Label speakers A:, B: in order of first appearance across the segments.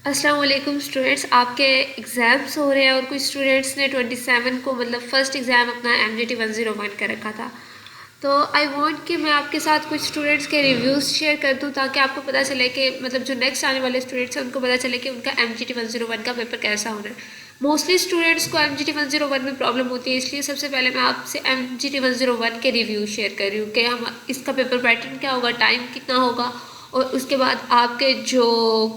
A: अस्सलाम वालेकुम स्टूडेंट्स, आपके एग्ज़ाम्स हो रहे हैं और कुछ स्टूडेंट्स ने 27 को मतलब फ़र्स्ट एग्ज़ाम अपना MGT 101 का रखा था। तो आई वांट कि मैं आपके साथ कुछ स्टूडेंट्स के रिव्यूज़ शेयर कर दूं ताकि आपको पता चले कि मतलब जो नेक्स्ट आने वाले स्टूडेंट्स हैं उनको पता चले कि उनका MGT 101 का पेपर कैसा होना है। मोस्टली स्टूडेंट्स को MGT 101 में प्रॉब्लम होती है, इसलिए सबसे पहले मैं आपसे MGT 101 के रिव्यू शेयर कर रही हूँ कि हम इसका पेपर पैटर्न क्या होगा, टाइम कितना होगा और उसके बाद आपके जो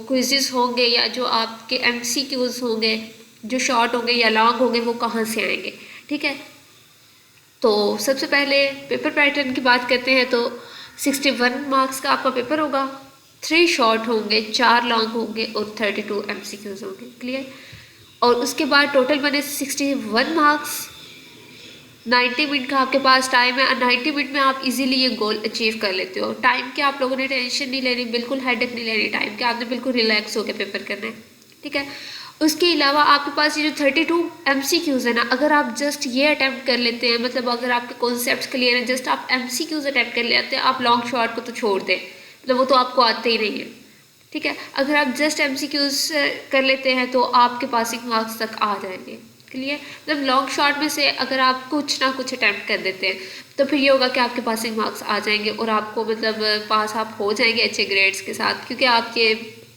A: क्विज़ेस होंगे या जो आपके MCQs होंगे, जो शॉर्ट होंगे या लॉन्ग होंगे, वो कहाँ से आएंगे। ठीक है, तो सबसे पहले पेपर पैटर्न की बात करते हैं तो 61 मार्क्स का आपका पेपर होगा, 3 शॉर्ट होंगे, 4 लॉन्ग होंगे और 32 MCQs होंगे। क्लियर। और उसके बाद टोटल बने 61 मार्क्स। 90 मिनट का आपके पास टाइम है और 90 मिनट में आप इजीली ये गोल अचीव कर लेते हो। टाइम की आप लोगों ने टेंशन नहीं लेनी, बिल्कुल हेडेक नहीं लेनी टाइम की, आपने बिल्कुल रिलैक्स होकर पेपर करना है। ठीक है। उसके अलावा आपके पास ये जो 32 MCQs है ना, अगर आप जस्ट ये अटैम्प्ट कर लेते हैं, मतलब अगर आपके कॉन्सेप्ट क्लियर है, जस्ट आप MCQs अटैम्प्ट कर लेते हैं, आप लॉन्ग शॉर्ट को तो छोड़ दें, मतलब वो तो आपको आते ही नहीं है। ठीक है, अगर आप जस्ट MCQs कर लेते हैं तो आपके पासिंग मार्क्स तक आ जाएंगे। क्लियर। मतलब लॉन्ग शॉट में से अगर आप कुछ ना कुछ अटैम्प्ट कर देते हैं तो फिर ये होगा कि आपके पासिंग मार्क्स आ जाएंगे और आपको मतलब पास आप हो जाएंगे अच्छे ग्रेड्स के साथ, क्योंकि आपके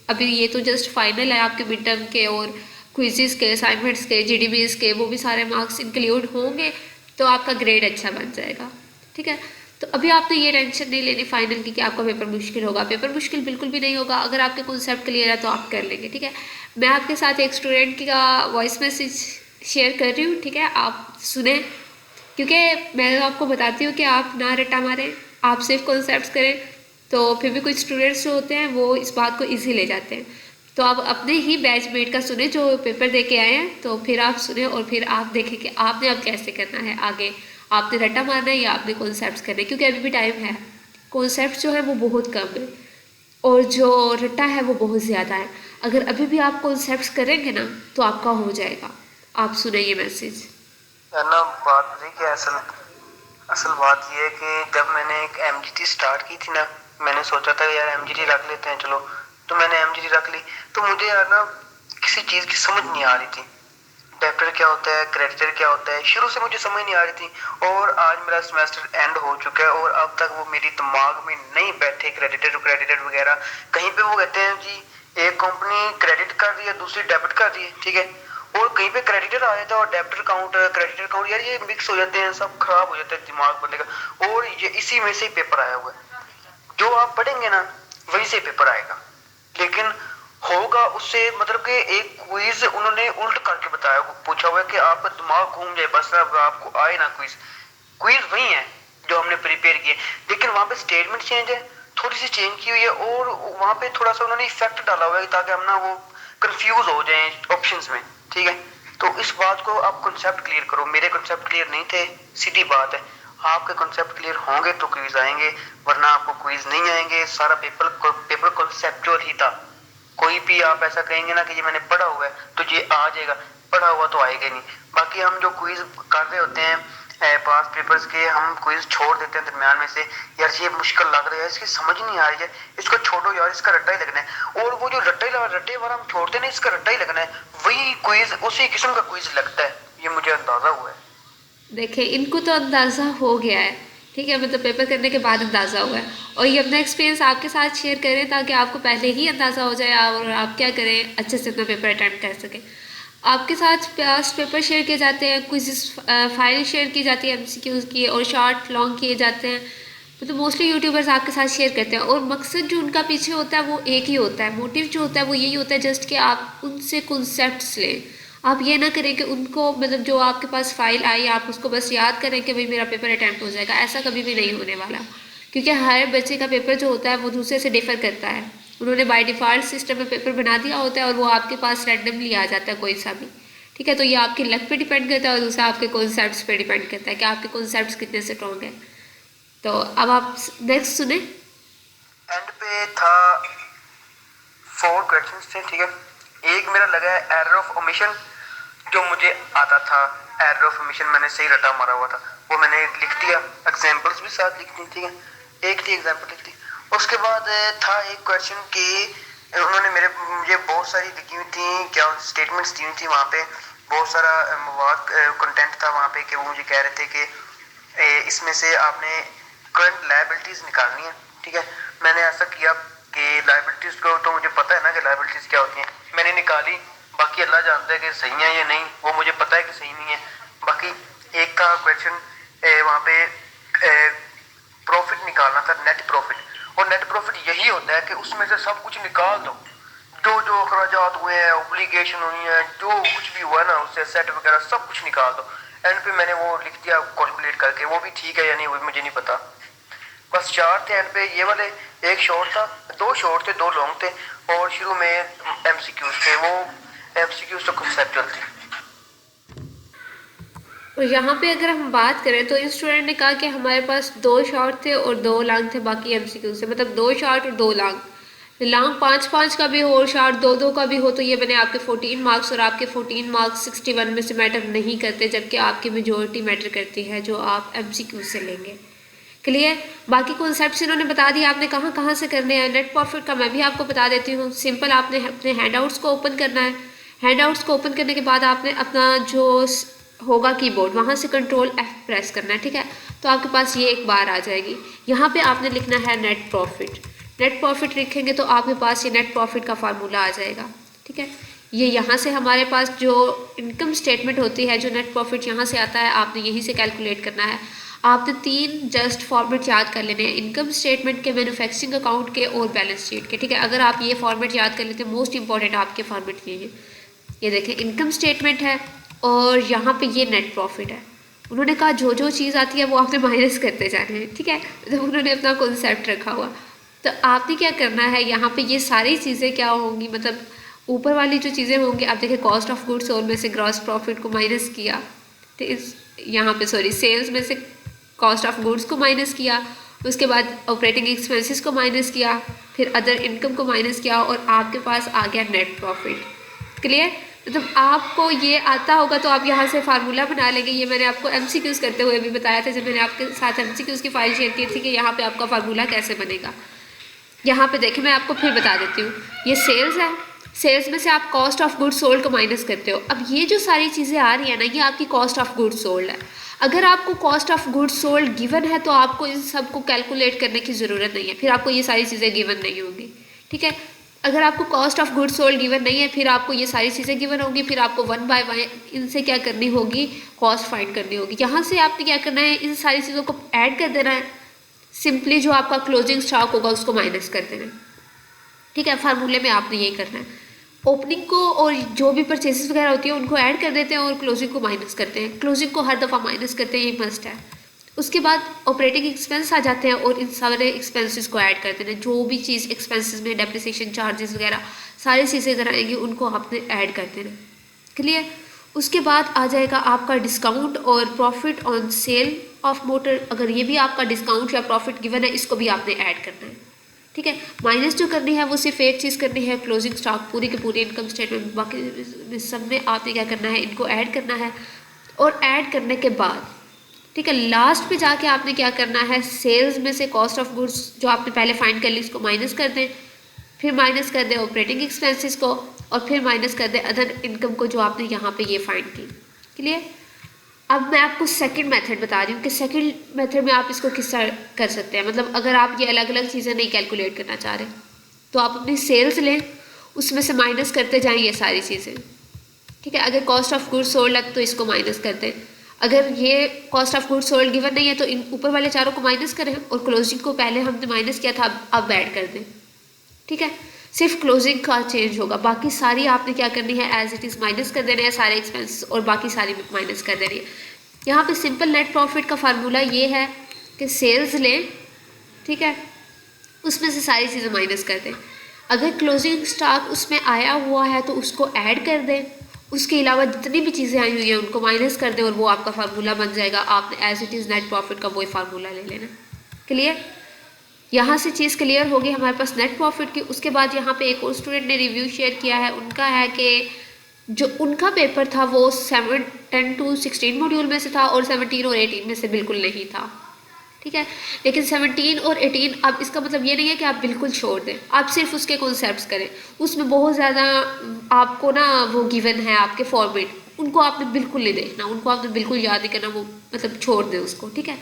A: अभी ये तो जस्ट फाइनल है, आपके मिड टर्म के और क्विज़ेस के, असाइनमेंट्स के, GDBs के, वो भी सारे मार्क्स इंक्लूड होंगे तो आपका ग्रेड अच्छा बन जाएगा। ठीक है, तो अभी आपने ये टेंशन नहीं लेनी फाइनल की कि आपका पेपर मुश्किल होगा। पेपर मुश्किल बिल्कुल भी नहीं होगा, अगर आपके कॉन्सेप्ट क्लियर है तो आप कर लेंगे। ठीक है, मैं आपके साथ एक स्टूडेंट का वॉइस मैसेज शेयर कर रही हूँ। ठीक है, आप सुने, क्योंकि मैं आपको बताती हूँ कि आप ना रट्टा मारें, आप सिर्फ कॉन्सेप्ट्स करें, तो फिर भी कुछ स्टूडेंट्स जो होते हैं वो इस बात को ईजी ले जाते हैं। तो आप अपने ही बैचमेट का सुने जो पेपर दे के आए हैं, तो फिर आप सुने और फिर आप देखें कि आपने अब कैसे करना है आगे, आपने रट्टा मारना है या आपने कॉन्सेप्ट्स करने हैं, क्योंकि अभी भी टाइम है। कॉन्सेप्ट जो है वो बहुत कम है और जो रट्टा है वो बहुत ज़्यादा है। अगर अभी भी आप कॉन्सेप्ट्स करेंगे ना तो आपका हो जाएगा। आप सुने ये मैसेज।
B: है ना। बात रही कि असल असल बात यह है कि जब मैंने एक MGT स्टार्ट की थी ना, मैंने सोचा था यार MGT रख लेते हैं चलो, तो मैंने MGT रख ली। तो मुझे यार ना किसी चीज की समझ नहीं आ रही थी, डेप्टर क्या होता है, क्रेडिटर क्या होता है, शुरू से मुझे समझ नहीं आ रही थी। और आज मेरा सेमेस्टर एंड हो चुका है और अब तक वो मेरी दिमाग में नहीं बैठे क्रेडिटर क्रेडिटर वगैरह। कहीं पे वो कहते हैं जी एक कंपनी क्रेडिट कर रही है, दूसरी डेबिट कर रही है, ठीक है, और कहीं पे क्रेडिटर आ जाता है और डेबिटर काउंट क्रेडिटर काउंट, यार ये मिक्स हो जाते हैं, सब खराब हो जाता है दिमाग बंदे का। और ये इसी में से पेपर आया हुआ है, जो आप पढ़ेंगे ना वही से पेपर आएगा। लेकिन होगा उससे मतलब कि एक क्विज उन्होंने उल्ट करके बताया, पूछा हुआ है कि आपका दिमाग घूम जाए बस, अब आपको आए ना क्विज। क्विज वही है जो हमने प्रिपेयर किए, लेकिन वहां पे स्टेटमेंट चेंज है, थोड़ी सी चेंज की हुई है, और वहां पे थोड़ा सा उन्होंने इफेक्ट डाला हुआ है ताकि हम ना वो कंफ्यूज हो जाए ऑप्शंस में। ठीक है, तो इस बात को आप कंसेप्ट क्लियर करो। मेरे कंसेप्ट क्लियर नहीं थे, सीधी बात है। आपके कंसेप्ट क्लियर होंगे तो क्विज आएंगे, वरना आपको क्विज नहीं आएंगे। सारा पेपर कॉन्सेप्चुअल ही था। कोई भी आप ऐसा कहेंगे ना कि ये मैंने पढ़ा हुआ है तो ये आ जाएगा, पढ़ा हुआ तो आएगा नहीं। बाकी हम जो क्विज कर रहे होते हैं पास पेपर्स के, हम क्विज छोड़ देते हैं दरमियान में से, यार ये मुश्किल लग रहा है, इसकी समझ नहीं आ रही है, इसको छोड़ो यार, इसका रट्टा ही लगना है। और वो जो रट्टे वाला हम छोड़ते हैं ना, इसका रट्टा ही लगना है, वही क्विज उसी किस्म का क्विज लगता है, ये मुझे अंदाजा हुआ है।
A: देखिए, इनको तो अंदाज़ा हो गया है। ठीक है, मतलब पेपर करने के बाद अंदाज़ा हुआ है और ये अपना एक्सपीरियंस आपके साथ शेयर करें ताकि आपको पहले ही अंदाज़ा हो जाए और आप क्या करें, अच्छे से अपना पेपर अटेम्प्ट कर सकें। आपके साथ पास्ट पेपर शेयर किए जाते हैं, क्विज़ फाइल शेयर की जाती है MCQs की, और शॉर्ट लॉन्ग किए जाते हैं। मतलब मोस्टली यूट्यूबर्स आपके साथ शेयर करते हैं और मकसद जो उनका पीछे होता है वो एक ही होता है, मोटिव जो होता है वो यही होता है जस्ट कि आप उनसे कॉन्सेप्ट्स लें। आप ये ना करें कि उनको मतलब जो आपके पास फाइल आई आप उसको बस याद करें कि भाई मेरा पेपर अटैम्प्ट हो जाएगा, ऐसा कभी भी नहीं होने वाला। क्योंकि हर बच्चे का पेपर जो होता है वो दूसरे से डिफर करता है। उन्होंने बाय डिफ़ॉल्ट सिस्टम में पेपर बना दिया होता है और वो आपके पास रैंडमली आ जाता है कोई सा भी। ठीक है, तो ये आपकी लक पे डिपेंड करता है और दूसरा आपके कॉन्सेप्ट्स पे डिपेंड करता है कि आपके कॉन्सेप्ट्स कितने स्ट्रॉन्ग हैं। तो अब आप नेक्स्ट सुने।
B: एंड पे था 4 क्वेश्चंस थे, ठीक है। एक मेरा लगा है एरर ऑफ ओमिशन, जो मुझे आता था। एरर ऑफ ओमिशन मैंने सही रटा मारा हुआ था, वो मैंने लिख दिया, एग्जांपल्स भी साथ लिख दी, ठीक है, एक थी एग्जांपल लिख दी। उसके बाद था एक क्वेश्चन कि उन्होंने मुझे बहुत सारी लिखी हुई थी, क्या स्टेटमेंट्स दी हुई थी, वहाँ पे बहुत सारा मवाद कंटेंट था वहाँ पे कि वो मुझे कह रहे थे कि इसमें से आपने करंट लायबिलिटीज निकालनी है। ठीक है, मैंने ऐसा किया कि लायबिलिटीज को तो मुझे पता है ना कि लायबिलिटीज क्या होती हैं, मैंने निकाली। बाकी अल्लाह जानता है कि सही है या नहीं, वो मुझे पता है कि सही नहीं है। बाकी एक का क्वेश्चन वहाँ पे प्रॉफिट निकालना था, नेट प्रॉफिट। और नेट प्रॉफिट यही होता है कि उसमें से सब कुछ निकाल दो, जो जो अखराजात हुए हैं, ओब्लिगेशन हुई है, जो कुछ भी हुआ ना उससे सेट वगैरह सब कुछ निकाल दो। एंड पे मैंने वो लिख दिया कैलकुलेट करके, वो भी ठीक है या नहीं वो मुझे नहीं पता। बस चार थे एंड पे, ये वाले एक शॉर्ट था, दो शॉर्ट थे, दो लॉन्ग थे, और शुरू में एमसीक्यूज थे। वो एमसीक्यूज तो कंसेप्चुअल थे।
A: और यहाँ पे अगर हम बात करें तो इस स्टूडेंट ने कहा कि हमारे पास 2 शॉर्ट थे और 2 लॉन्ग थे, बाकी एमसीक्यू से, मतलब 2 शॉर्ट और 2 लॉन्ग। लॉन्ग 5-5 का भी हो और शॉर्ट 2-2 का भी हो, तो ये बने आपके 14 मार्क्स, और आपके 14 मार्क्स 61 में से मैटर नहीं करते, जबकि आपकी मेजोरिटी मैटर करती है जो आप एमसीक्यू से लेंगे। क्लियर? बाकी कॉन्सेप्ट्स इन्होंने बता दिया आपने कहाँ कहाँ से करने हैं। नेट प्रॉफिट का मैं भी आपको बता देती हूँ। सिंपल, आपने अपने हैंडआउट्स को ओपन करना है। हैंडआउट्स को ओपन करने के बाद आपने अपना जो होगा कीबोर्ड, वहाँ से कंट्रोल F प्रेस करना है। ठीक है, तो आपके पास ये एक बार आ जाएगी। यहाँ पे आपने लिखना है नेट प्रॉफिट। नेट प्रॉफिट लिखेंगे तो आपके पास ये नेट प्रॉफिट का फार्मूला आ जाएगा। ठीक है, ये यहाँ से हमारे पास जो इनकम स्टेटमेंट होती है, जो नेट प्रॉफिट यहाँ से आता है, आपने यहीं से कैलकुलेट करना है। आपने 3 जस्ट फॉर्मेट याद कर लेने हैं, इनकम स्टेटमेंट के, मैन्युफैक्चरिंग अकाउंट के और बैलेंस शीट के। ठीक है, अगर आप ये फॉर्मेट याद कर लेते हैं, मोस्ट इंपॉर्टेंट आपके फॉर्मेट ये है। ये देखें, इनकम स्टेटमेंट है और यहाँ पे ये नेट प्रॉफिट है। उन्होंने कहा जो जो चीज़ आती है वो आपने माइनस करते जाने हैं। ठीक है, तो उन्होंने अपना कॉन्सेप्ट रखा हुआ। तो आपने क्या करना है, यहाँ पे ये सारी चीज़ें क्या होंगी, मतलब ऊपर वाली जो चीज़ें होंगी, आप देखिए कॉस्ट ऑफ गुड्स सोल्ड में से ग्रॉस प्रॉफिट को माइनस किया, तो इस यहाँ पे सॉरी सेल्स में से कॉस्ट ऑफ गुड्स को माइनस किया, उसके बाद ऑपरेटिंग एक्सपेंसेस को माइनस किया, फिर अदर इनकम को माइनस किया, और आपके पास आ गया नेट प्रॉफिट। क्लियर? मतलब आपको ये आता होगा तो आप यहाँ से फार्मूला बना लेंगे। ये मैंने आपको एमसीक्यूज़ करते हुए भी बताया था जब मैंने आपके साथ एमसीक्यूज़ की फाइल शेयर की थी कि यहाँ पे आपका फार्मूला कैसे बनेगा। यहाँ पे देखिए, मैं आपको फिर बता देती हूँ। ये सेल्स है, सेल्स में से आप कॉस्ट ऑफ गुड्स सोल्ड को माइनस करते हो। अब ये जो सारी चीज़ें आ रही है ना, ये आपकी कॉस्ट ऑफ गुड्स सोल्ड है। अगर आपको cost of goods sold given है तो आपको इन सब को कैलकुलेट करने की ज़रूरत नहीं है, फिर आपको ये सारी चीज़ें गिवन नहीं होंगी। ठीक है, अगर आपको cost of goods sold given नहीं है, फिर आपको ये सारी चीज़ें गिवन होगी, फिर आपको 1 बाय 1 इनसे क्या करनी होगी, कॉस्ट फाइंड करनी होगी। यहाँ से आपने क्या करना है, इन सारी चीज़ों को ऐड कर देना है। सिंपली जो आपका क्लोजिंग स्टॉक होगा उसको माइनस कर देना है। ठीक है, फार्मूले में आपने यही करना है। ओपनिंग को और जो भी परचेजेस वगैरह होती है उनको ऐड कर देते हैं और क्लोजिंग को माइनस करते हैं। क्लोजिंग को हर दफ़ा माइनस करते हैं, ये मस्ट है। उसके बाद ऑपरेटिंग एक्सपेंस आ जाते हैं और इन सारे एक्सपेंसेस को ऐड करते हैं। जो भी चीज़ एक्सपेंसेस में डेप्रिसिएशन चार्जेस वगैरह सारी चीज़ें अगर आएंगी उनको आपने ऐड कर देना। क्लियर? उसके बाद आ जाएगा आपका डिस्काउंट और profit on sale of motor. अगर ये भी आपका डिस्काउंट या प्रॉफिट गिवन है, इसको भी आपने ऐड करना है। ठीक है, माइनस जो करनी है वो सिर्फ एक चीज़ करनी है, क्लोजिंग स्टॉक पूरी के पूरी इनकम स्टेटमेंट, बाकी सब में आपने क्या करना है, इनको ऐड करना है। और ऐड करने के बाद ठीक है, लास्ट पे जाके आपने क्या करना है, सेल्स में से कॉस्ट ऑफ गुड्स जो आपने पहले फाइंड कर ली इसको माइनस कर दें, फिर माइनस कर दें ऑपरेटिंग एक्सपेंसेस को, और फिर माइनस कर दें अदर इनकम को जो आपने यहाँ पे ये फाइंड की। क्लियर? अब मैं आपको सेकंड मेथड बता रही हूँ कि सेकंड मेथड में आप इसको किस तरह कर सकते हैं। मतलब अगर आप ये अलग अलग चीज़ें नहीं कैलकुलेट करना चाह रहे तो आप अपनी सेल्स लें, उसमें से माइनस करते जाएं ये सारी चीज़ें। ठीक है, अगर कॉस्ट ऑफ गुड्स सोल्ड है तो इसको माइनस कर दें। अगर ये cost of goods sold given नहीं है तो इन ऊपर वाले चारों को माइनस करें, और क्लोजिंग को पहले हमने माइनस किया था अब ऐड कर दें। ठीक है, सिर्फ क्लोजिंग का चेंज होगा, बाकी सारी आपने क्या करनी है, एज इट इज़ माइनस कर देने हैं सारे एक्सपेंसेस, और बाकी सारी माइनस कर देनी है। यहाँ पे सिंपल नेट प्रॉफिट का फार्मूला ये है कि सेल्स लें, ठीक है, उसमें से सारी चीज़ें माइनस कर दें। अगर क्लोजिंग स्टॉक उसमें आया हुआ है तो उसको ऐड कर दें, उसके अलावा जितनी भी चीज़ें आई हुई हैं उनको माइनस कर दें, और वो आपका फार्मूला बन जाएगा। आपने as it is net profit का वही फार्मूला ले लेना। क्लियर? यहाँ से चीज़ क्लियर होगी हमारे पास नेट प्रॉफिट की। उसके बाद यहाँ पे एक और स्टूडेंट ने रिव्यू शेयर किया है, उनका है कि जो उनका पेपर था वो 10 to 16 मॉड्यूल में से था और 17 और 18 में से बिल्कुल नहीं था। ठीक है। लेकिन 17 और 18 अब इसका मतलब ये नहीं है कि आप बिल्कुल छोड़ दें, आप सिर्फ उसके कॉन्सेप्ट्स करें। उसमें बहुत ज़्यादा आपको ना वो गिवन है आपके फॉर्मेट, उनको आपने बिल्कुल नहीं देखना, उनको आपने बिल्कुल याद नहीं करना, वो मतलब छोड़ दें उसको, ठीक है।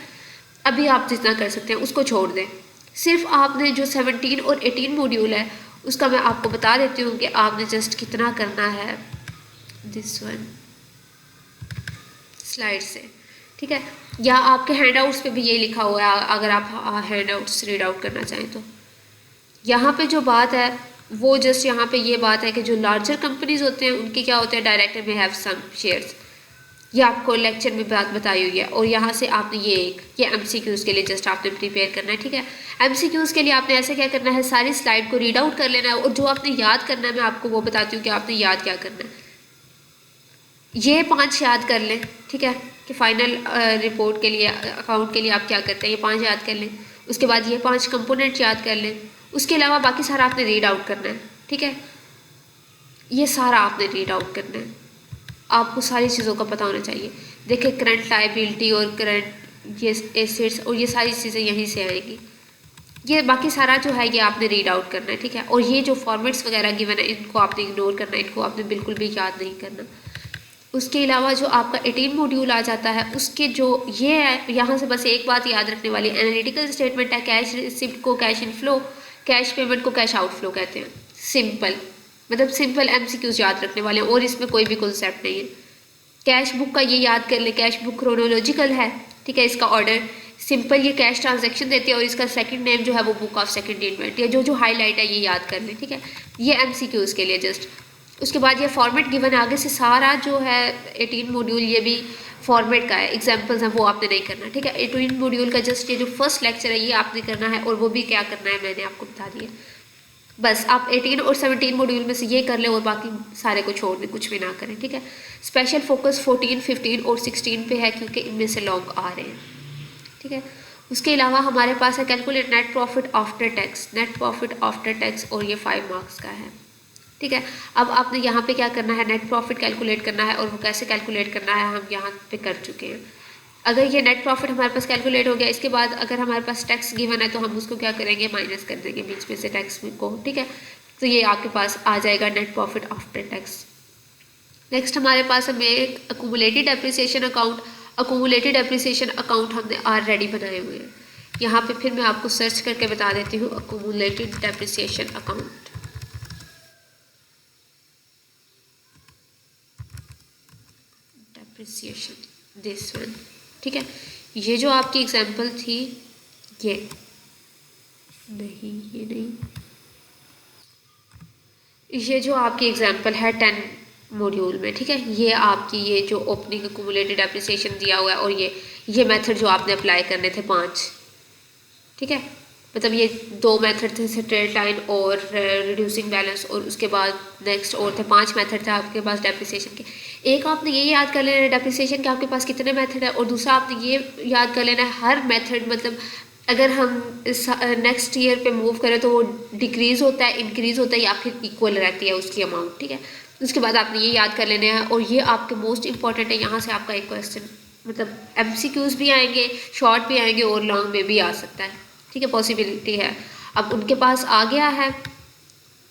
A: अभी आप जितना कर सकते हैं उसको छोड़ दें। सिर्फ आपने जो 17 और 18 मॉड्यूल है उसका मैं आपको बता देती हूँ कि आपने जस्ट कितना करना है दिस वन स्लाइड से, ठीक है। या आपके हैंड आउट्स पे भी ये लिखा हुआ है अगर आप हैंड आउट्स रीड आउट करना चाहें तो। यहाँ पे जो बात है वो जस्ट यहाँ पे ये बात है कि जो लार्जर कंपनीज होते हैं उनके क्या होते हैं, डायरेक्टर में हैव सम शेयर्स, ये आपको लेक्चर में बात बताई हुई है। और यहाँ से आपने ये MCQs के लिए जस्ट आपने प्रिपेयर करना है, ठीक है। MCQs के लिए आपने ऐसे क्या करना है, सारी स्लाइड को रीड आउट कर लेना है और जो आपने याद करना है मैं आपको वो बताती हूँ कि आपने याद क्या करना है। ये 5 याद कर लें, ठीक है, कि फाइनल रिपोर्ट के लिए अकाउंट के लिए आप क्या करते हैं, ये 5 याद कर लें। उसके बाद ये 5 कंपोनेंट याद कर लें। उसके अलावा बाकी सारा आपने रीड आउट करना है, ठीक है। ये सारा आपने रीड आउट करना है, आपको सारी चीज़ों का पता होना चाहिए। देखिए करंट लायबिलिटी और करंट ये एसेट्स और ये सारी चीज़ें यहीं से आएगी। ये बाकी सारा जो है ये आपने रीड आउट करना है, ठीक है। और ये जो फॉर्मेट्स वगैरह गिवन है इनको आपने इग्नोर करना है, इनको आपने बिल्कुल भी याद नहीं करना। उसके अलावा जो आपका 18 मॉड्यूल आ जाता है उसके जो ये है, यहाँ से बस एक बात याद रखने वाली, एनालिटिकल स्टेटमेंट है, कैश रिसिप्ट को कैश इनफ्लो, कैश पेमेंट को कैश आउटफ्लो कहते हैं। सिंपल मतलब सिंपल MCQs याद रखने वाले हैं और इसमें कोई भी कॉन्सेप्ट नहीं है। कैश बुक का ये याद कर ले, कैश बुक क्रोनोलॉजिकल है, ठीक है, इसका ऑर्डर सिंपल ये कैश ट्रांजैक्शन देती है और इसका सेकंड नेम जो है वो बुक ऑफ सेकंड इन्वेंट्री है। जो जो हाईलाइट है ये याद कर लें, ठीक है। ये MCQs के लिए जस्ट। उसके बाद ये फॉर्मेट गिवन है, आगे से सारा जो है 18 मॉड्यूल ये भी फॉर्मेट का है, एग्जांपल्स हैं वो आपने नहीं करना, ठीक है। 18 मॉड्यूल का जस्ट ये जो फर्स्ट लेक्चर है ये आपने करना है और वो भी क्या करना है मैंने आपको बता दिया। बस आप 18 और 17 मॉड्यूल में से ये कर लें और बाकी सारे को छोड़ दें, कुछ भी ना करें, ठीक है। स्पेशल फोकस 14, 15 और 16 पे है क्योंकि इनमें से लॉन्ग आ रहे हैं, ठीक है। उसके अलावा हमारे पास है calculate net profit after tax, net profit after tax और ये 5 मार्क्स का है, ठीक है। अब आपने यहाँ पे क्या करना है, नेट प्रॉफिट कैलकुलेट करना है और वो कैसे कैलकुलेट करना है हम यहाँ पे कर चुके हैं। अगर ये नेट प्रॉफिट हमारे पास कैलकुलेट हो गया, इसके बाद अगर हमारे पास टैक्स गिवन है तो हम उसको क्या करेंगे, माइनस कर देंगे बीच में से टैक्स को, ठीक है। तो ये आपके पास आ जाएगा net profit after tax. Next हमारे पास हमें एक accumulated depreciation account, accumulated depreciation account हमने ऑलरेडी बनाए हुए हैं। यहाँ पे फिर मैं आपको सर्च करके बता देती हूँ accumulated depreciation account. Depreciation this one, ठीक है। ये जो आपकी एग्जांपल थी ये नहीं, ये नहीं, ये जो आपकी एग्जांपल है 10 मॉड्यूल में, ठीक है। ये आपकी ये जो ओपनिंग अक्यूमुलेटेड डेप्रिसिएशन दिया हुआ है और ये मेथड जो आपने अप्लाई करने थे 5, ठीक है। मतलब ये 2 मेथड थे, स्ट्रेट लाइन और रिड्यूसिंग बैलेंस, और उसके बाद नेक्स्ट और थे 5 मेथड थे आपके पास डेप्रिसिएशन के। एक आपने ये याद कर लेना है डेप्रिसिएशन के आपके पास कितने मेथड है, और दूसरा आपने ये याद कर लेना है हर मेथड मतलब अगर हम नेक्स्ट ईयर पे मूव करें तो वो डिक्रीज़ होता है, इंक्रीज़ होता है या फिर इक्वल रहती है उसकी अमाउंट, ठीक है। उसके बाद आपने ये याद कर लेना है और ये आपके मोस्ट इंपॉर्टेंट है। यहाँ से आपका एक क्वेश्चन मतलब MCQs भी आएंगे, शॉर्ट भी आएंगे और लॉन्ग में भी आ सकता है, ठीक है, पॉसिबिलिटी है। अब उनके पास आ गया है,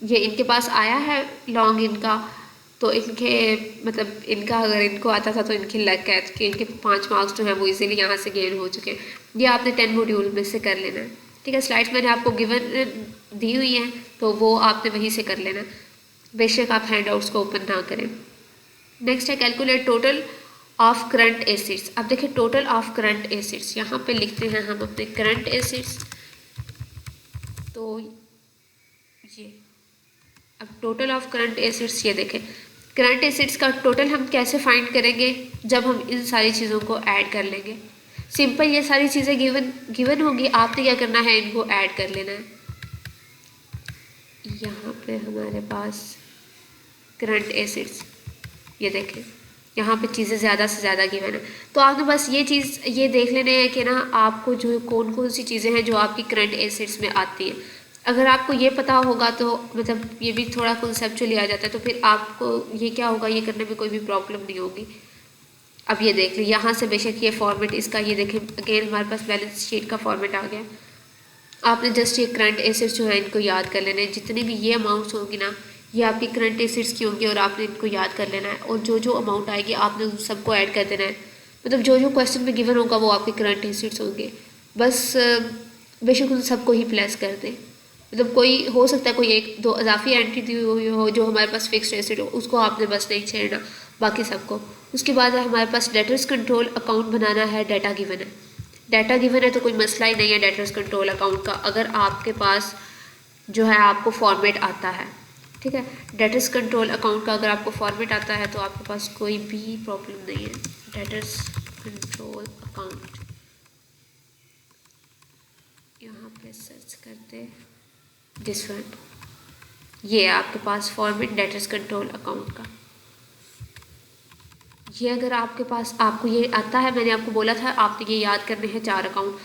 A: ये इनके पास आया है लॉन्ग इनका, तो इनके मतलब इनका अगर इनको आता था तो इनकी लक है कि इनके 5 मार्क्स जो हैं वो इजीली यहाँ से गेन हो चुके हैं। ये आपने 10 मॉड्यूल में से कर लेना है, ठीक है। स्लाइड्स मैंने आपको गिवन दी हुई हैं तो वो आपने वहीं से कर लेना, बेशक आप हैंड आउट्स को ओपन ना करें। नेक्स्ट है calculate total of current assets. अब देखिए टोटल ऑफ करंट एसेट्स, यहाँ पे लिखते हैं हम अपने करंट एसेट्स, तो ये अब टोटल ऑफ करंट एसेट्स, ये देखें करंट एसेट्स का टोटल हम कैसे फाइंड करेंगे, जब हम इन सारी चीज़ों को ऐड कर लेंगे। सिंपल, ये सारी चीज़ें गिवन होगी, आपने क्या करना है इनको ऐड कर लेना है। यहाँ पे हमारे पास करंट एसेट्स, ये देखें यहाँ पे चीज़ें ज़्यादा से ज़्यादा गिवन है, तो आपने बस ये चीज़ ये देख लेने हैं कि ना आपको जो कौन कौन सी चीज़ें हैं जो आपकी करंट एसेट्स में आती हैं। अगर आपको ये पता होगा तो मतलब ये भी थोड़ा कॉन्सेप्चुअली आ जाता है, तो फिर आपको ये क्या होगा, ये करने में कोई भी प्रॉब्लम नहीं होगी। अब ये देख लीजिए, यहाँ से बेशक ये फॉर्मेट इसका, ये देखें अगेन हमारे पास बैलेंस शीट का फॉर्मेट आ गया। आपने जस्ट ये करंट एसेट्स जो है इनको याद कर लेना है, जितनी भी ये अमाउंट्स होंगी ना ये आपकी करंट एसेट्स की होंगी और आपने इनको याद कर लेना है, और जो जो अमाउंट आएगी आपने उन सबको ऐड कर देना है। मतलब जो जो क्वेश्चन में गिवन होगा वो आपके करंट एसेट्स होंगे, बस बेशक उन सबको ही प्लस कर दें। मतलब कोई हो सकता है कोई एक दो इजाफी एंट्री दी हुई हो जो हमारे पास फिक्स्ड एसेट हो, उसको आपने बस नहीं छेड़ना, बाकी सबको। उसके बाद हमारे पास डेटर्स कंट्रोल अकाउंट बनाना है, डाटा गिवन है। डाटा गिवन है तो कोई मसला ही नहीं है डेटर्स कंट्रोल अकाउंट का, अगर आपके पास जो है आपको फॉर्मेट आता है, ठीक है। डेटर्स कंट्रोल अकाउंट का अगर आपको फॉर्मेट आता है तो आपके पास कोई भी प्रॉब्लम नहीं है। डेटर्स कंट्रोल अकाउंट, यहाँ पे सर्च करते दिस वन, ये आपके पास फॉर्मेट डेटर्स कंट्रोल अकाउंट का। ये अगर आपके पास आपको ये आता है, मैंने आपको बोला था आपने ये याद करने हैं 4 अकाउंट,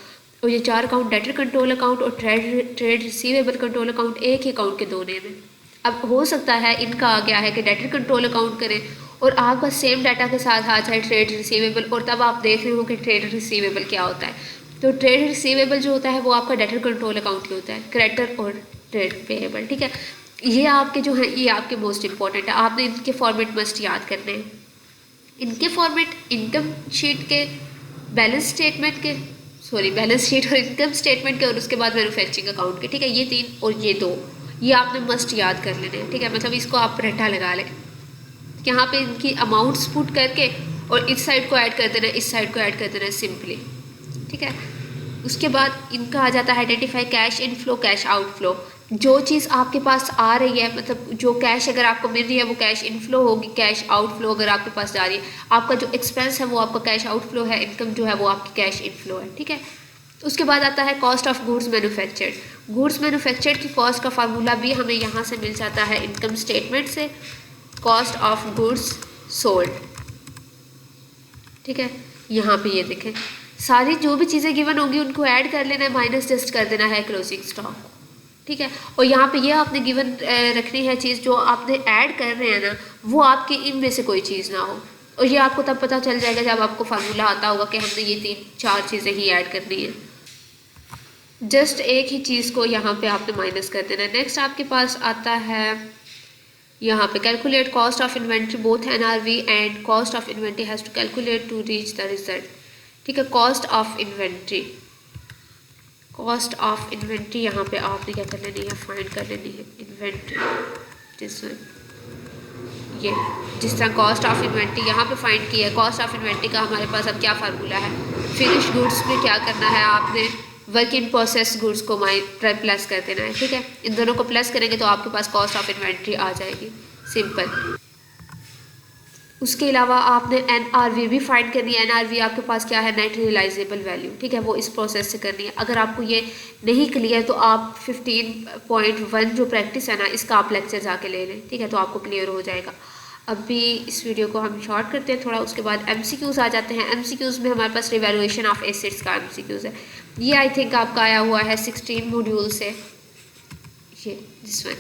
A: और ये 4 अकाउंट डेटर कंट्रोल अकाउंट और ट्रेड रिसीवेबल कंट्रोल अकाउंट एक ही अकाउंट के 2 नेम हैं। अब हो सकता है इनका आ गया है कि डेटर कंट्रोल अकाउंट करें और आपका सेम डाटा के साथ आ जाए ट्रेड रिसीवेबल, और तब आप देख रहे हो कि ट्रेड रिसीवेबल क्या होता है। तो ट्रेड रिसीवेबल जो होता है वो आपका डेटर कंट्रोल अकाउंट के होता है, क्रेडिटर और ट्रेड पेएबल, ठीक है। ये आपके जो है ये आपके मोस्ट इंपॉर्टेंट है, आपने इनके फॉर्मेट मस्ट याद करने हैं। इनके फॉर्मेट इनकम शीट के, बैलेंस स्टेटमेंट के, सॉरी बैलेंस शीट और इनकम स्टेटमेंट के, और उसके बाद मैन्युफैक्चरिंग अकाउंट के, ठीक है। ये 3 और ये 2 ये आपने मस्ट याद कर लेने हैं, ठीक है। मतलब इसको आप रट्टा लगा लें, यहाँ पे इनकी अमाउंट्स पुट करके और इस साइड को ऐड कर देना है, इस साइड को ऐड कर देना है सिंपली, ठीक है। उसके बाद इनका आ जाता है identify cash inflow cash outflow. जो चीज़ आपके पास आ रही है, मतलब जो कैश अगर आपको मिल रही है वो कैश इनफ्लो होगी, कैश आउटफ्लो अगर आपके पास जा रही है, आपका जो एक्सपेंस है वो आपका कैश आउटफ्लो है, इनकम जो है वो आपकी कैश इनफ्लो है, ठीक है। उसके बाद आता है cost of goods manufactured. Goods manufactured की कॉस्ट का फार्मूला भी हमें यहाँ से मिल जाता है इनकम स्टेटमेंट से, कॉस्ट ऑफ गुड्स सोल्ड, ठीक है। यहाँ पे ये देखें सारी जो भी चीज़ें गिवन होंगी उनको ऐड कर लेना है, माइनस जस्ट कर देना है क्लोजिंग स्टॉक, ठीक है। और यहाँ पे ये आपने गिवन रखनी है चीज़ जो आपने ऐड कर रहे हैं ना वो आपकी इनमें से कोई चीज़ ना हो, और ये आपको तब पता चल जाएगा जब आपको फार्मूला आता होगा कि हमने ये 3-4 चीज़ें ही ऐड करनी है। जस्ट एक ही चीज़ को यहाँ पे आपने माइनस कर देना है। नेक्स्ट आपके पास आता है यहाँ पे calculate cost of inventory, both NRV and cost of inventory has to calculate to reach the result, ठीक है। Cost of inventory, cost of inventory यहाँ पे आपने क्या कर लेनी है, फाइंड कर लेनी है इन्वेंट्री, दिस वन, ये जिस तरह कॉस्ट ऑफ इन्वेंट्री यहाँ पे फाइंड किया है। कॉस्ट ऑफ इन्वेंट्री का हमारे पास अब क्या फार्मूला है, फिनिश गुड्स में क्या करना है आपने, वर्क इन प्रोसेस गुड्स को प्लस कर देना है, ठीक है। इन दोनों को प्लस करेंगे तो आपके पास कॉस्ट ऑफ इन्वेंट्री आ जाएगी, सिंपल। उसके अलावा आपने एनआरवी भी फाइंड करनी है। एनआरवी आपके पास क्या है, नेट रियलाइजेबल वैल्यू, ठीक है, वो इस प्रोसेस से करनी है। अगर आपको ये नहीं क्लियर तो आप 15.1 जो प्रैक्टिस है ना इसका आप लेक्चर जाके ले लें, ठीक है, तो आपको क्लियर हो जाएगा। अभी इस वीडियो को हम शॉर्ट करते हैं थोड़ा, उसके बाद एमसीक्यूज़ आ जाते हैं। एमसीक्यूज़ में हमारे पास रिवैल्यूएशन ऑफ एसेट्स का एमसीक्यूज़ है, ये आई थिंक आपका आया हुआ है 16 मॉड्यूल से, ये दिस वन।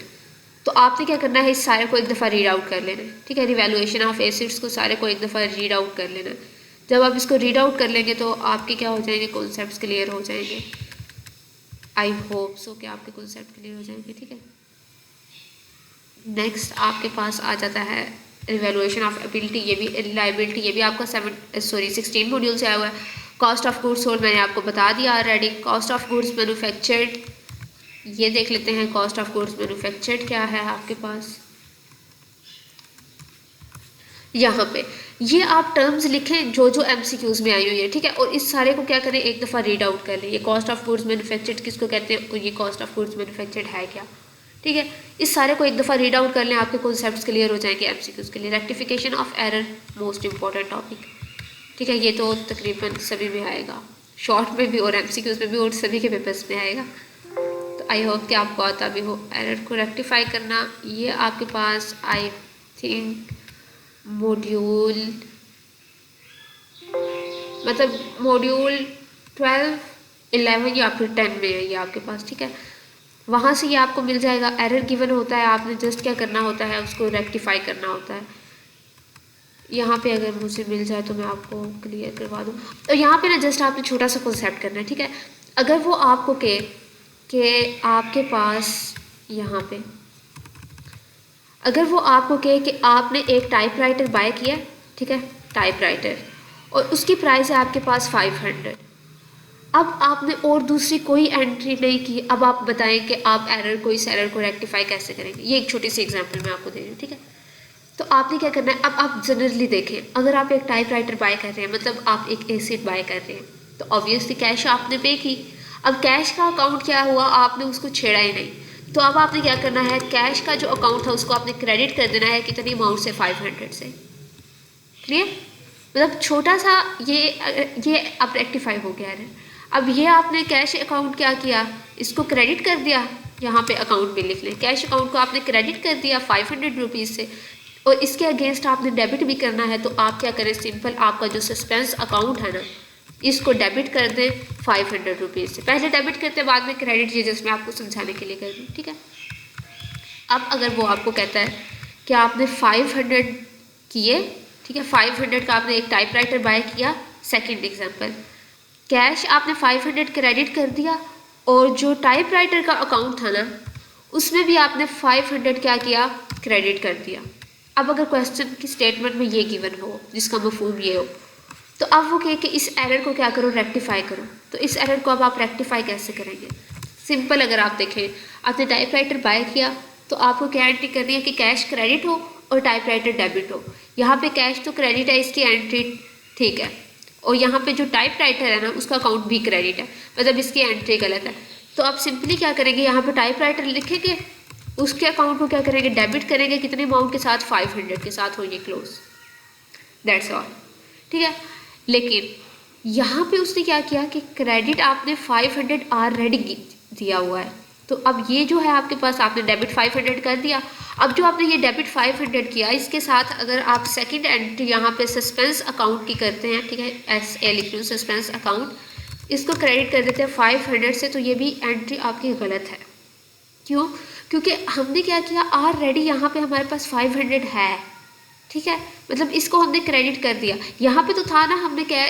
A: तो आपने क्या करना है, इस सारे को एक दफ़ा रीड आउट कर लेना है, ठीक है। रिवैल्यूएशन ऑफ एसेट्स को सारे को एक दफ़ा रीड आउट कर लेना है। जब आप इसको रीड आउट कर लेंगे तो आपके क्या हो जाएंगे, कॉन्सेप्ट्स क्लियर हो जाएंगे। आई होप सो कि आपके कॉन्सेप्ट क्लियर हो जाएंगे, ठीक है। नेक्स्ट आपके पास आ जाता है रिवैल्यूएशन ऑफ एबिलिटी, ये भी लायबिलिटी, ये भी आपका 16 मॉड्यूल से आया हुआ है। कॉस्ट ऑफ गुड्स सोल्ड मैंने आपको बता दिया already. Cost of goods manufactured, ये देख लेते हैं कॉस्ट ऑफ गुड्स मैन्युफैक्चर्ड क्या है आपके पास। यहाँ पे ये आप टर्म्स लिखें जो जो एमसीक्यूज़ में आई हुई है, ठीक है। और इस सारे को क्या करें, एक दफ़ा रीड आउट कर लें। ये कॉस्ट ऑफ गुड्स मैन्युफैक्चर्ड किसको कहते हैं और ये कॉस्ट ऑफ गुड्स मैन्युफैक्चर्ड है क्या, ठीक है। इस सारे को एक दफ़ा रीड आउट कर लें, आपके कॉन्सेप्ट्स क्लियर हो जाएंगे एमसीक्यूज़ के लिए। Rectification of error most important topic, ठीक है, ये तो तकरीबन सभी में आएगा, शॉर्ट में भी और एमसीक्यूज़ में भी और सभी के पेपर्स में आएगा। तो आई होप कि आपको आता भी हो। एरर को रेक्टिफाई करना, ये आपके पास आई थिंक मॉड्यूल मतलब मॉड्यूल 12, 11 या फिर 10 में है ये आपके पास, ठीक है। वहाँ से ये आपको मिल जाएगा। एरर गिवन होता है, आपने जस्ट क्या करना होता है, उसको रेक्टिफाई करना होता है। यहाँ पे अगर मुझे मिल जाए तो मैं आपको क्लियर करवा दूँ। तो यहाँ पे ना जस्ट आपने छोटा सा कॉन्सेप्ट करना है, ठीक है। अगर वो आपको कहे कि आपके पास यहाँ पे अगर वो आपको कहे कि आपने एक टाइपराइटर बाय किया, ठीक है, टाइपराइटर, और उसकी प्राइस है आपके पास 500। अब आपने और दूसरी कोई एंट्री नहीं की। अब आप बताएं कि आप इस एरर को रेक्टिफाई कैसे करेंगे। ये एक छोटी सी एग्जांपल मैं आपको दे रही हूँ, ठीक है। तो आपने क्या करना है, अब आप जनरली देखें, अगर आप एक टाइपराइटर बाय कर रहे हैं, मतलब आप एक एसिड बाय कर रहे हैं, तो ऑब्वियसली कैश आपने पे की। अब कैश का अकाउंट क्या हुआ, आपने उसको छेड़ा ही नहीं। तो अब आपने क्या करना है, कैश का जो अकाउंट था उसको आपने क्रेडिट कर देना है कितनी अमाउंट से, 500 से। क्लियर, मतलब छोटा सा ये अब रेक्टिफाई हो गया है। अब ये आपने कैश अकाउंट क्या किया, इसको क्रेडिट कर दिया, यहाँ पे अकाउंट में लिख लें, कैश अकाउंट को आपने क्रेडिट कर दिया 500 रुपीज़ से, और इसके अगेंस्ट आपने डेबिट भी करना है। तो आप क्या करें, सिंपल आपका जो सस्पेंस अकाउंट है ना, इसको डेबिट कर दें 500 रुपीज़ से। पहले डेबिट करते बाद में क्रेडिट, ये जस्ट मैं आपको समझाने के लिए कर दूँ, ठीक है। अब अगर वो आपको कहता है कि आपने 500 किए, ठीक है, 500 का आपने एक टाइपराइटर बाय किया, सेकंड एग्जांपल, कैश आपने 500 क्रेडिट कर दिया, और जो टाइपराइटर का अकाउंट था ना, उसमें भी आपने 500 क्या किया, क्रेडिट कर दिया। अब अगर क्वेश्चन की स्टेटमेंट में ये गिवन हो जिसका मफहूम ये हो, तो अब वो कहे कि इस एरर को क्या करो, रेक्टिफाई करो। तो इस एरर को अब आप रेक्टिफाई कैसे करेंगे, सिंपल, अगर आप देखें, आपने टाइपराइटर बाय किया तो आपको क्या एंट्री करनी है कि कैश क्रेडिट हो और टाइपराइटर डेबिट हो। यहाँ पे कैश तो क्रेडिट है, इसकी एंट्री ठीक है, और यहाँ पे जो टाइपराइटर है ना उसका अकाउंट भी क्रेडिट है, मतलब इसकी एंट्री गलत है। तो आप सिंपली क्या करेंगे, यहाँ पे टाइपराइटर लिखेंगे, उसके अकाउंट को क्या करेंगे, डेबिट करेंगे, कितने अमाउंट के साथ, 500 के साथ होंगे क्लोज, दैट्स ऑल, ठीक है। लेकिन यहाँ पे उसने क्या किया कि क्रेडिट आपने 500 ऑलरेडी दिया हुआ है, तो अब ये जो है आपके पास, आपने डेबिट 500 कर दिया। अब जो आपने ये डेबिट 500 किया, इसके साथ अगर आप सेकंड एंट्री यहाँ पे सस्पेंस अकाउंट की करते हैं, ठीक है, SA लिख लूँ, सस्पेंस अकाउंट, इसको क्रेडिट कर देते हैं 500 से, तो ये भी एंट्री आपकी गलत है। क्यों, क्योंकि हमने क्या किया, ऑलरेडी यहाँ पे हमारे पास 500 है, ठीक है, मतलब इसको हमने क्रेडिट कर दिया। यहाँ पे तो था ना, हमने क्या,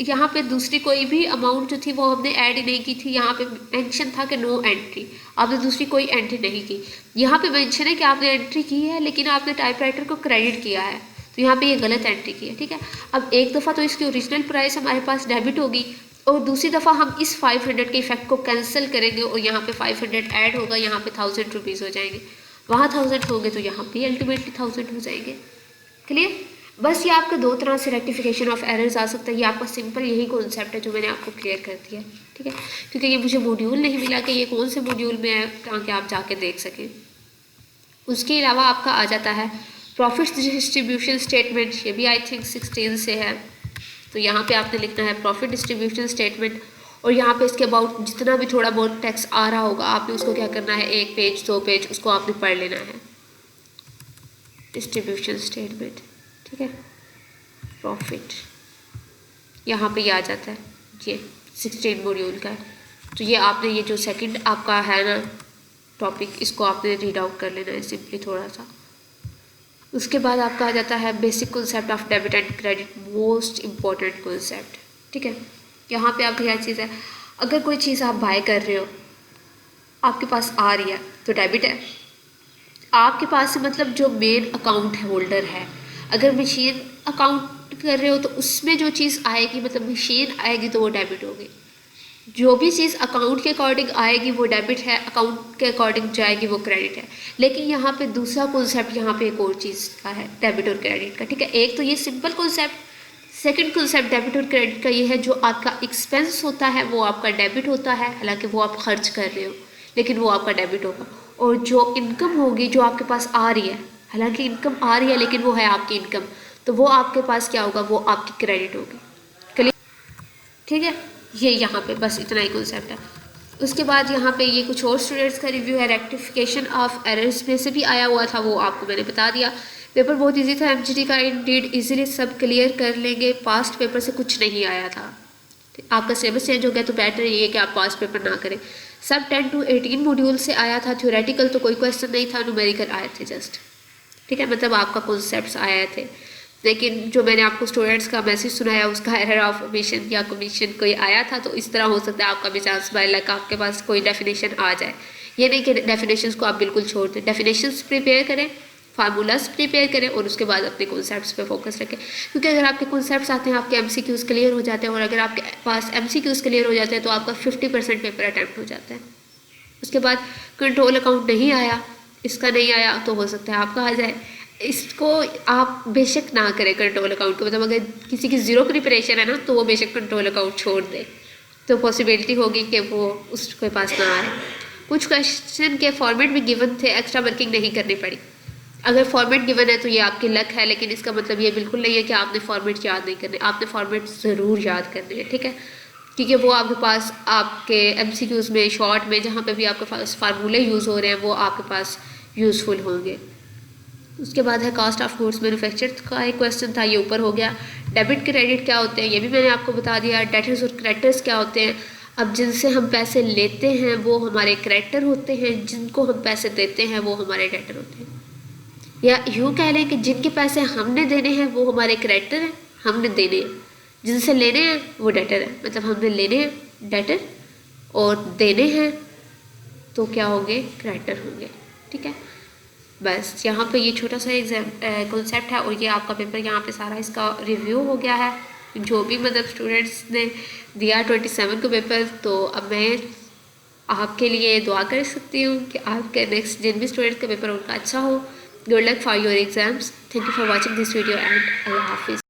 A: यहाँ पे दूसरी कोई भी अमाउंट जो थी वो हमने ऐड ही नहीं की थी। यहाँ पे मेंशन था कि नो एंट्री, आपने दूसरी कोई एंट्री नहीं की। यहाँ पे मेंशन है कि आपने एंट्री की है, लेकिन आपने टाइपराइटर को क्रेडिट किया है, तो यहाँ पे ये गलत एंट्री की है, ठीक है। अब एक दफ़ा तो इसकी ओरिजिनल प्राइस हमारे पास डेबिट होगी, और दूसरी दफ़ा हम इस 500 के इफेक्ट को कैंसिल करेंगे, और यहाँ पे 500 ऐड होगा, यहाँ पे 1000 रुपीज़ हो जाएंगे, वहाँ 1000 होंगे, तो यहाँ पे अल्टीमेटली 1000 हो जाएंगे। क्लियर, बस ये आपका दो तरह से रेक्टिफिकेशन ऑफ एरर्स आ सकता है। ये आपका सिंपल यही कॉन्सेप्ट है जो मैंने आपको क्लियर कर दिया, ठीक है, क्योंकि ये मुझे मॉड्यूल नहीं मिला कि ये कौन से मॉड्यूल में है, ताकि आप जाके देख सकें। उसके अलावा आपका आ जाता है प्रॉफिट डिस्ट्रीब्यूशन स्टेटमेंट, ये भी आई थिंक 16 से है। तो यहाँ पे आपने लिखना है प्रॉफिट डिस्ट्रीब्यूशन स्टेटमेंट, और यहाँ पे इसके अबाउट जितना भी थोड़ा बहुत टेक्स्ट आ रहा होगा, आपने उसको क्या करना है, 1 पेज 2 पेज उसको आपने पढ़ लेना है, डिस्ट्रीब्यूशन स्टेटमेंट, ठीक है, प्रॉफिट, यहाँ पे ये आ जाता है, ये 16 मॉड्यूल का है। तो ये आपने ये जो सेकंड आपका है ना टॉपिक, इसको आपने रीड आउट कर लेना है सिंपली थोड़ा सा। उसके बाद आपका आ जाता है basic concept of debit and credit, most important concept, ठीक है। यहाँ पे आपकी क्या चीज़ है, अगर कोई चीज़ आप बाय कर रहे हो, आपके पास आ रही है तो डेबिट है, आपके पास से मतलब जो मेन अकाउंट होल्डर है। अगर मशीन अकाउंट कर रहे हो तो उसमें जो चीज़ आएगी, मतलब मशीन आएगी, तो वो डेबिट होगी। जो भी चीज़ अकाउंट के अकॉर्डिंग आएगी वो डेबिट है, अकाउंट के अकॉर्डिंग जाएगी वो क्रेडिट है। लेकिन यहाँ पे दूसरा कॉन्सेप्ट, यहाँ पे एक और चीज़ का है, डेबिट और क्रेडिट का, ठीक है। एक तो ये simple concept, second concept debit और क्रेडिट का ये है, जो आपका एक्सपेंस होता है वो आपका डेबिट होता है, हालांकि वो आप खर्च कर रहे हो, लेकिन वो आपका डेबिट होगा। और जो इनकम होगी जो आपके पास आ रही है, हालांकि इनकम आ रही है लेकिन वो है आपकी इनकम, तो वो आपके पास क्या होगा, वो आपकी क्रेडिट होगी। क्लियर, ठीक है, ये यहाँ पे बस इतना ही कॉन्सेप्ट है। उसके बाद यहाँ पे ये कुछ और स्टूडेंट्स का रिव्यू है, रेक्टिफिकेशन ऑफ एरर्स में से भी आया हुआ था, वो आपको मैंने बता दिया। पेपर बहुत इजी था एमजीटी का, इंडीड इजीली सब क्लियर कर लेंगे, पास्ट पेपर से कुछ नहीं आया था। आपका सिलेबस चेंज हो गया तो बेटर ये है कि आप पास्ट पेपर ना करें। सब 10 to 18 मॉड्यूल से आया था, थ्योरेटिकल तो कोई क्वेश्चन नहीं था, न्यूमेरिकल आए थे जस्ट, ठीक है, मतलब आपका कॉन्सेप्ट्स आए थे। लेकिन जो मैंने आपको स्टूडेंट्स का मैसेज सुनाया उसका एरर ऑफ ओमिशन या कमीशन कोई आया था, तो इस तरह हो सकता है आपका भी चांस बाय लक आपके पास कोई डेफिनेशन आ जाए। ये नहीं कि डेफिनेशंस को आप बिल्कुल छोड़ दें, डेफिनेशंस प्रिपेयर करें, फार्मूलाज प्रिपेयर करें और उसके बाद अपने कॉन्सेप्ट्स पे फोकस रखें। क्योंकि अगर आपके कॉन्सेप्ट्स आते हैं, आपके एमसीक्यूज़ क्लियर हो जाते हैं, और अगर आपके पास एमसीक्यूज़ क्लियर हो जाते हैं तो आपका 50% पेपर अटैम्प्ट हो जाता है। उसके बाद कंट्रोल अकाउंट नहीं आया, इसका नहीं आया, तो हो सकता है आपका आ जाए। इसको आप बेशक ना करें कंट्रोल अकाउंट को, मतलब अगर किसी की ज़ीरो प्रिपरेशन है ना तो वो बेशक कंट्रोल अकाउंट छोड़ दे, तो पॉसिबिलिटी होगी कि वो उसके पास ना आए। कुछ क्वेश्चन के फॉर्मेट भी गिवन थे, एक्स्ट्रा वर्किंग नहीं करनी पड़ी। अगर फॉर्मेट गिवन है तो ये आपकी लक है, लेकिन इसका मतलब ये बिल्कुल नहीं है कि आपने फॉर्मेट याद नहीं करने, आपने फॉर्मेट ज़रूर याद करने हैं, ठीक है। क्योंकि वो आपके पास आपके एमसीक्यूज़ में, शॉर्ट में, जहाँ पे भी आपके पास फार्मूले यूज़ हो रहे हैं वो आपके पास यूज़फुल होंगे। उसके बाद है कॉस्ट ऑफ गुड्स मैन्युफैक्चर का एक क्वेश्चन था, ये ऊपर हो गया। डेबिट क्रेडिट क्या होते हैं ये भी मैंने आपको बता दिया। डेटर्स और क्रेडिटर्स क्या होते हैं, अब जिनसे हम पैसे लेते हैं वो हमारे क्रेडिटर होते हैं, जिनको हम पैसे देते हैं वो हमारे डेटर होते हैं। या यूँ कह लें कि जिनके पैसे हमने देने हैं वो हमारे क्रेडिटर हैं, हमने देने हैं। जिनसे लेने हैं वो डेटर है, मतलब हमने लेने हैं डेटर और देने हैं तो क्या होंगे, क्रेडिटर होंगे, ठीक है। बस यहाँ पे ये छोटा सा एग्जाम कॉन्सेप्ट है और ये आपका पेपर यहाँ पे सारा इसका रिव्यू हो गया है। जो भी मतलब स्टूडेंट्स ने दिया 27 को पेपर, तो अब मैं आपके लिए दुआ कर सकती हूँ कि आपके नेक्स्ट जिन भी स्टूडेंट्स का पेपर उनका अच्छा हो। Good luck for your exams. Thank you for watching this video and अल्लाह हाफिज़।